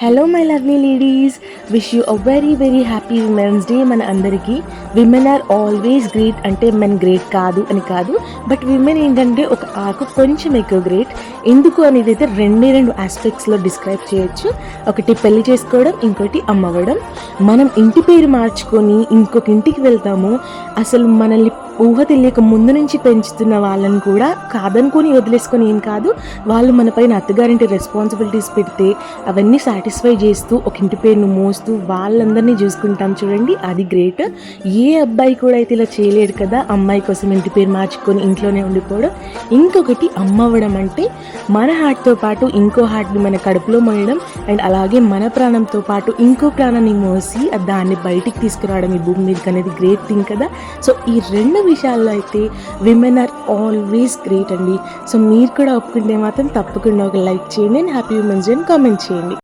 Hello my lovely ladies, wish you a very very happy women's day. మన అందరికీ women are always great. అంటే men great కాదు అని కాదు, బట్ విమెన్ ఏంటంటే ఒక ఆకు కొంచెం ఎక్కువ గ్రేట్. ఎందుకు అనేది అయితే రెండు ఆస్పెక్ట్స్లో డిస్క్రైబ్ చేయొచ్చు. ఒకటి పెళ్లి చేసుకోవడం, ఇంకోటి అమ్మవ్వడం. మనం ఇంటి పేరు మార్చుకొని ఇంకొక ఇంటికి వెళ్తాము. అసలు మనల్ని ఊహ తెలియక ముందు నుంచి పెంచుతున్న వాళ్ళని కూడా కాదనుకొని వదిలేసుకొని ఏం కాదు, వాళ్ళు మన పైన అత్తగారింటి రెస్పాన్సిబిలిటీస్ పెడితే అవన్నీ సాటిస్ఫై చేస్తూ ఒక ఇంటి పేరును మోస్తూ వాళ్ళందరినీ చూసుకుంటాం చూడండి, అది గ్రేట్. ఏ అబ్బాయి కూడా అయితే ఇలా చేయలేడు కదా, అమ్మాయి కోసం ఇంటి పేరు మార్చుకొని ఇంట్లోనే ఉండిపోవడం. ఇంకొకటి అమ్మవ్వడం అంటే మన హార్ట్తో పాటు ఇంకో హార్ట్ని మన కడుపులో మోయడం, అండ్ అలాగే మన ప్రాణంతో పాటు ఇంకో ప్రాణాన్ని మోసి దాన్ని బయటికి తీసుకురావడం ఈ భూమి మీదకి అనేది గ్రేట్ థింగ్ కదా. సో ఈ రెండు విషయాల్లో అయితే విమెన్ ఆర్ ఆల్వేస్ గ్రేట్ అండి. సో మీరు కూడా ఒప్పుకుంటే మాత్రం తప్పకుండా ఒక లైక్ చేయండి అండ్ హ్యాపీ విమెన్స్ డే అని కామెంట్ చేయండి.